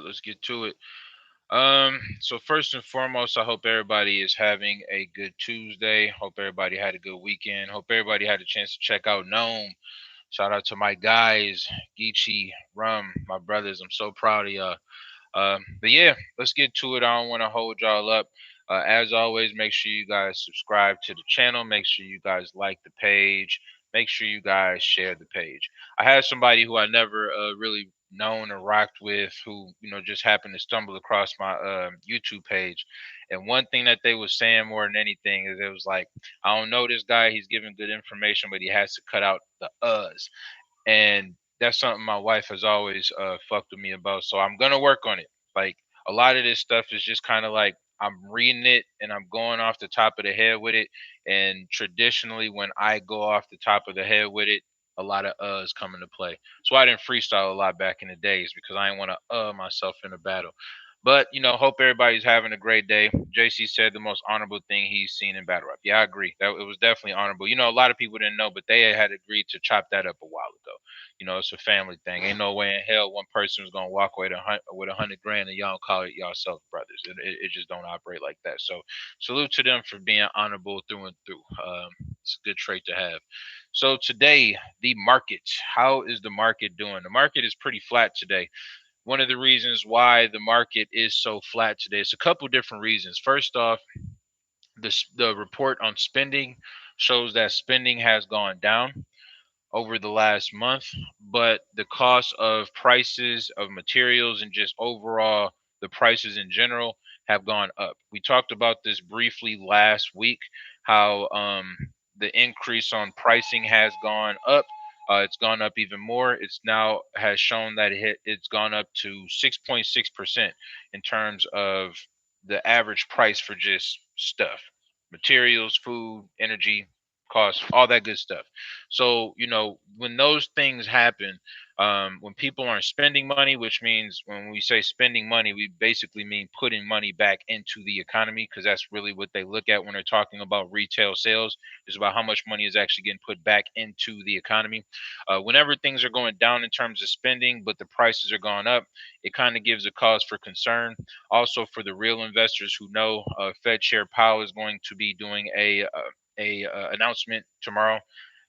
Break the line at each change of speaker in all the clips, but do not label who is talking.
Let's get to it. So first and foremost, I hope everybody is having a good Tuesday. Hope everybody had a good weekend. Hope everybody had a chance to check out Gnome. Shout out to my guys, Geechee, Rum, my brothers. I'm so proud of y'all. But yeah, let's get to it. I don't want to hold y'all up. As always, make sure you guys subscribe to the channel. Make sure you guys like the page. Make sure you guys share the page. I had somebody who I never really known or rocked with, who just happened to stumble across my YouTube page, and one thing that they was saying more than anything is it was like, I don't know this guy. He's giving good information, but he has to cut out the uhs, and that's something my wife has always fucked with me about. So I'm gonna work on it. Like, a lot of this stuff is just kind of like I'm reading it and I'm going off the top of the head with it. And traditionally, when I go off the top of the head with it, a lot of uhs come into play. So I didn't freestyle a lot back in the days because I didn't want to myself in a battle. But hope everybody's having a great day. JC said the most honorable thing he's seen in battle rap. Yeah, I agree. That it was definitely honorable. A lot of people didn't know, but they had agreed to chop that up a while ago. It's a family thing. Ain't no way in hell one person was gonna walk away with 100 grand and y'all call it yourself brothers. It just don't operate like that. So salute to them for being honorable through and through. It's a good trait to have. So today, the market. How is the market doing? The market is pretty flat today. One of the reasons why the market is so flat today is a couple different reasons. First off, the report on spending shows that spending has gone down over the last month, but the cost of prices of materials and just overall the prices in general have gone up. We talked about this briefly last week, how the increase on pricing has gone up. It's gone up even more. It's now has shown that it's gone up to 6.6% in terms of the average price for just stuff, materials, food, energy, costs, all that good stuff. So, when those things happen, when people aren't spending money, which means when we say spending money, we basically mean putting money back into the economy, because that's really what they look at when they're talking about retail sales, is about how much money is actually getting put back into the economy. Whenever things are going down in terms of spending, but the prices are going up, it kind of gives a cause for concern. Also, for the real investors who know, Fed Chair Powell is going to be doing a announcement tomorrow,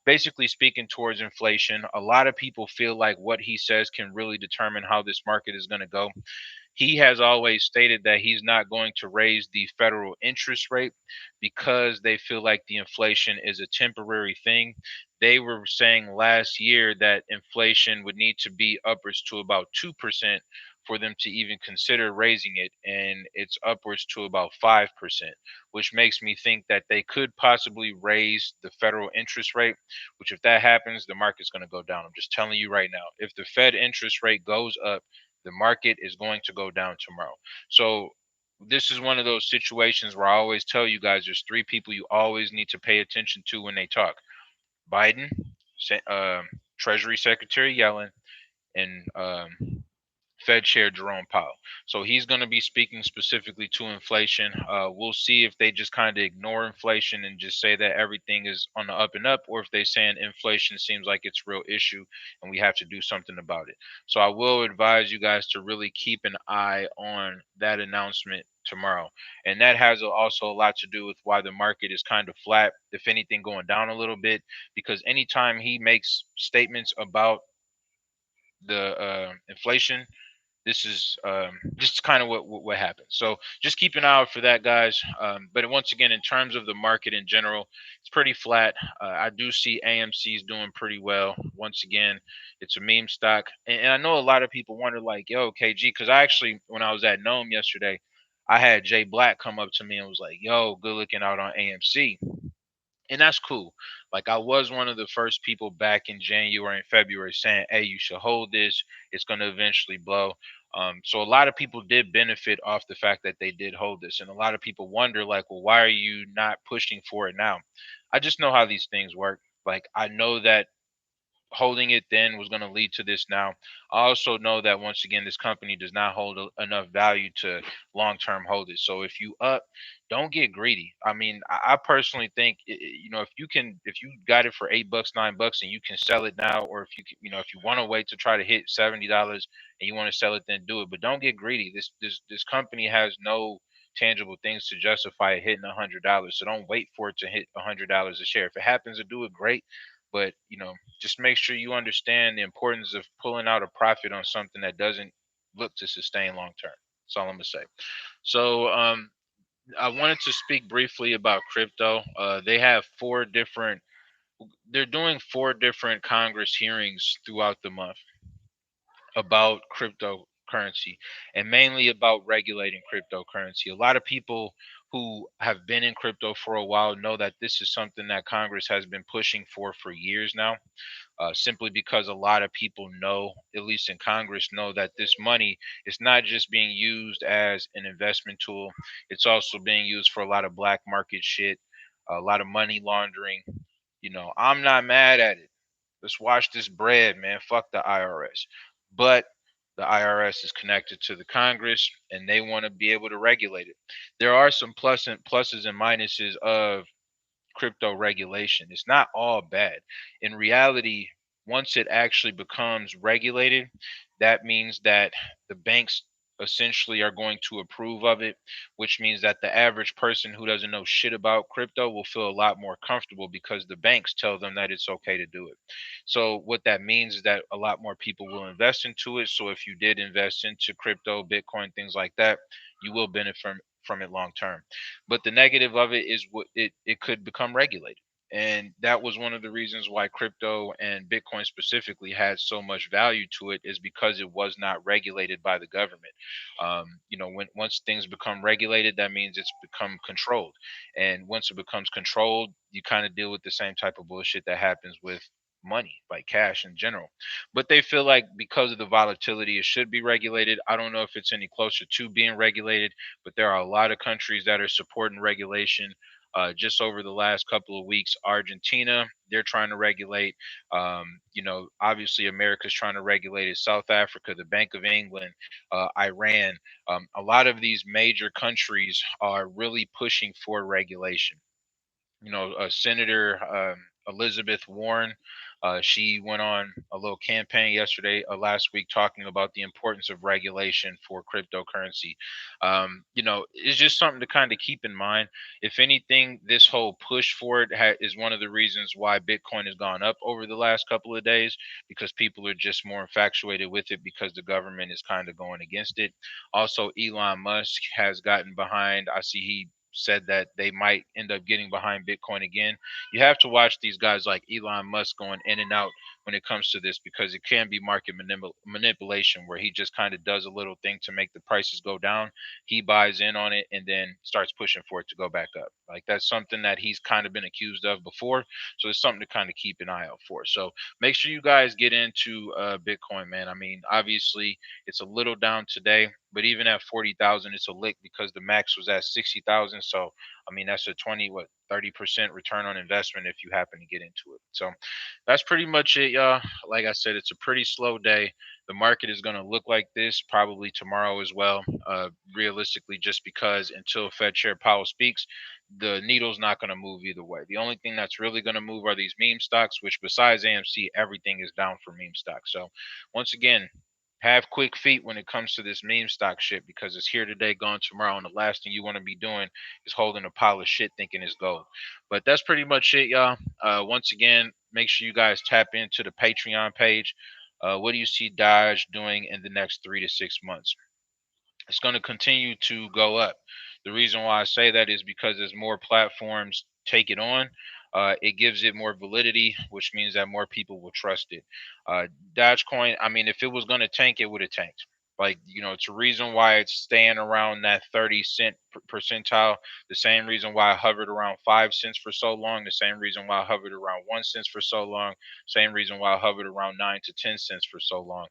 basically speaking towards inflation. A lot of people feel like what he says can really determine how this market is going to go. He has always stated that he's not going to raise the federal interest rate because they feel like the inflation is a temporary thing. They were saying last year that inflation would need to be upwards to about 2% for them to even consider raising it, and it's upwards to about 5%, which makes me think that they could possibly raise the federal interest rate, which, if that happens, the market's going to go down. I'm just telling you right now. If the Fed interest rate goes up, the market is going to go down tomorrow. So this is one of those situations where I always tell you guys there's three people you always need to pay attention to when they talk: Biden, Treasury Secretary Yellen, and Fed Chair Jerome Powell. So he's going to be speaking specifically to inflation. We'll see if they just kind of ignore inflation and just say that everything is on the up and up, or if they're saying inflation seems like it's a real issue and we have to do something about it. So I will advise you guys to really keep an eye on that announcement tomorrow. And that has also a lot to do with why the market is kind of flat, if anything, going down a little bit, because anytime he makes statements about the inflation, this is just kind of what happens. So just keep an eye out for that, guys. But once again, in terms of the market in general, it's pretty flat. I do see AMC's doing pretty well. Once again, it's a meme stock, and I know a lot of people wonder, like, yo, KG, because I actually, when I was at Nome yesterday, I had Jay Black come up to me and was like, yo, good looking out on AMC, and that's cool. Like, I was one of the first people back in January and February saying, "Hey, you should hold this. It's going to eventually blow." So a lot of people did benefit off the fact that they did hold this, and a lot of people wonder, like, well, why are you not pushing for it now? I just know how these things work. Like, I know that holding it then was going to lead to this now. I also know that once again, this company does not hold enough value to long term hold it. So if you up, don't get greedy. I mean, I personally think, if you can, if you got it for $8, $9, and you can sell it now, or if you can, if you want to wait to try to hit $70 and you want to sell it, then do it. But don't get greedy. This company has no tangible things to justify it hitting $100. So don't wait for it to hit $100 a share. If it happens to do it, great. But just make sure you understand the importance of pulling out a profit on something that doesn't look to sustain long term. That's all I'm gonna say. So I wanted to speak briefly about crypto. They have four different. They're doing four different Congress hearings throughout the month about cryptocurrency and mainly about regulating cryptocurrency. A lot of people who have been in crypto for a while know that this is something that Congress has been pushing for years now, simply because a lot of people know, at least in Congress, know that this money is not just being used as an investment tool, it's also being used for a lot of black market shit, a lot of money laundering. I'm not mad at it. Let's wash this bread, man. Fuck the IRS. But the IRS is connected to the Congress and they want to be able to regulate it. There are some pluses and minuses of crypto regulation. It's not all bad. In reality, once it actually becomes regulated, that means that the banks essentially are going to approve of it, which means that the average person who doesn't know shit about crypto will feel a lot more comfortable because the banks tell them that it's okay to do it. So what that means is that a lot more people will invest into it. So if you did invest into crypto, Bitcoin, things like that, you will benefit from it long term. But the negative of it is what it could become regulated. And that was one of the reasons why crypto and Bitcoin specifically had so much value to it, is because it was not regulated by the government. When once things become regulated, that means it's become controlled. And once it becomes controlled, you kind of deal with the same type of bullshit that happens with money, like cash in general. But they feel like because of the volatility, it should be regulated. I don't know if it's any closer to being regulated, but there are a lot of countries that are supporting regulation. Just over the last couple of weeks, Argentina, they're trying to regulate. Obviously, America's trying to regulate it. South Africa, the Bank of England, Iran. A lot of these major countries are really pushing for regulation. Senator Elizabeth Warren, she went on a little campaign yesterday, last week, talking about the importance of regulation for cryptocurrency. It's just something to kind of keep in mind. If anything, this whole push for it is one of the reasons why Bitcoin has gone up over the last couple of days, because people are just more infatuated with it because the government is kind of going against it. Also, Elon Musk has gotten behind. I see he said that they might end up getting behind Bitcoin again. You have to watch these guys like Elon Musk going in and out when it comes to this, because it can be market manipulation where he just kind of does a little thing to make the prices go down. He buys in on it and then starts pushing for it to go back up. Like, that's something that he's kind of been accused of before. So it's something to kind of keep an eye out for. So make sure you guys get into Bitcoin, man. I mean, obviously it's a little down today, but even at 40,000, it's a lick because the max was at 60,000. So, I mean, that's a 30% return on investment if you happen to get into it. So that's pretty much it, y'all. Like I said, it's a pretty slow day. The market is going to look like this probably tomorrow as well, realistically, just because until Fed Chair Powell speaks, the needle's not going to move either way. The only thing that's really going to move are these meme stocks, which besides AMC, everything is down for meme stocks. So once again, have quick feet when it comes to this meme stock shit, because it's here today, gone tomorrow, and the last thing you want to be doing is holding a pile of shit thinking it's gold. But that's pretty much it, y'all. Once again, make sure you guys tap into the Patreon page. What do you see Dodge doing in the next 3 to 6 months? It's going to continue to go up. The reason why I say that is because as more platforms take it on, it gives it more validity, which means that more people will trust it. Dogecoin, I mean, if it was going to tank, it would have tanked. Like, it's a reason why it's staying around that 30 cent percentile. The same reason why I hovered around 5 cents for so long. The same reason why I hovered around 1 cent for so long. Same reason why I hovered around 9 to 10 cents for so long.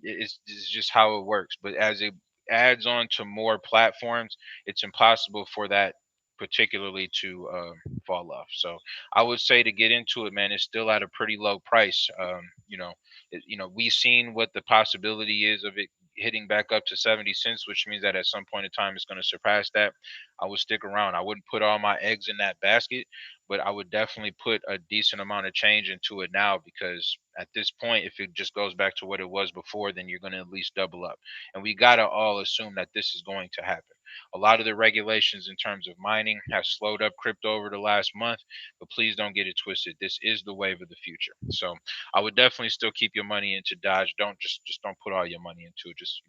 It's just how it works. But as it adds on to more platforms, it's impossible for that particularly to fall off. So I would say to get into it, man, it's still at a pretty low price. We've seen what the possibility is of it hitting back up to 70 cents, which means that at some point in time it's going to surpass that. I would stick around. I wouldn't put all my eggs in that basket, but I would definitely put a decent amount of change into it now, because at this point, if it just goes back to what it was before, then you're going to at least double up. And we got to all assume that this is going to happen. A lot of the regulations in terms of mining have slowed up crypto over the last month, but please don't get it twisted. This is the wave of the future. So I would definitely still keep your money into Dodge. Don't just don't put all your money into it. Just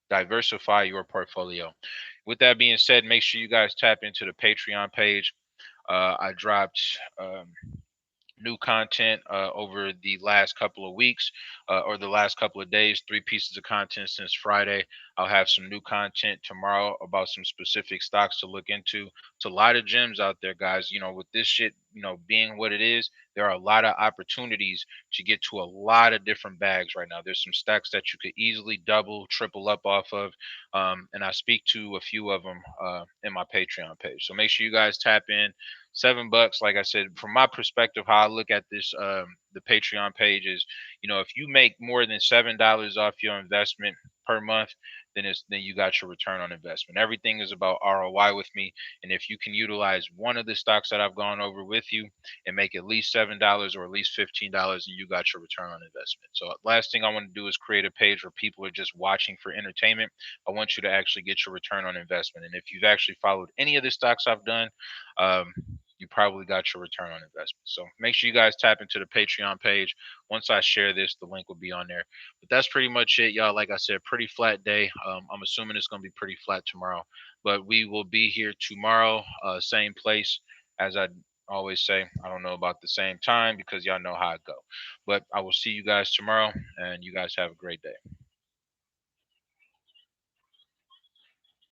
diversify your portfolio. With that being said, make sure you guys tap into the Patreon page. I dropped new content over the last couple of weeks or the last couple of days. 3 pieces of content since Friday. I'll have some new content tomorrow about some specific stocks to look into. It's a lot of gems out there, guys. With this shit, being what it is, there are a lot of opportunities to get to a lot of different bags right now. There's some stocks that you could easily double, triple up off of. And I speak to a few of them in my Patreon page. So make sure you guys tap in. $7, like I said, from my perspective, how I look at this, the Patreon page is, if you make more than $7 off your investment per month, then you got your return on investment. Everything is about ROI with me, and if you can utilize one of the stocks that I've gone over with you and make at least $7 or at least $15, then you got your return on investment. So last thing I want to do is create a page where people are just watching for entertainment. I want you to actually get your return on investment, and if you've actually followed any of the stocks I've done, um, you probably got your return on investment. So make sure you guys tap into the Patreon page. Once I share this, the link will be on there. But that's pretty much it, y'all. Like I said, pretty flat day. I'm assuming it's going to be pretty flat tomorrow. But we will be here tomorrow, same place. As I always say, I don't know about the same time because y'all know how it go. But I will see you guys tomorrow, and you guys have a great day.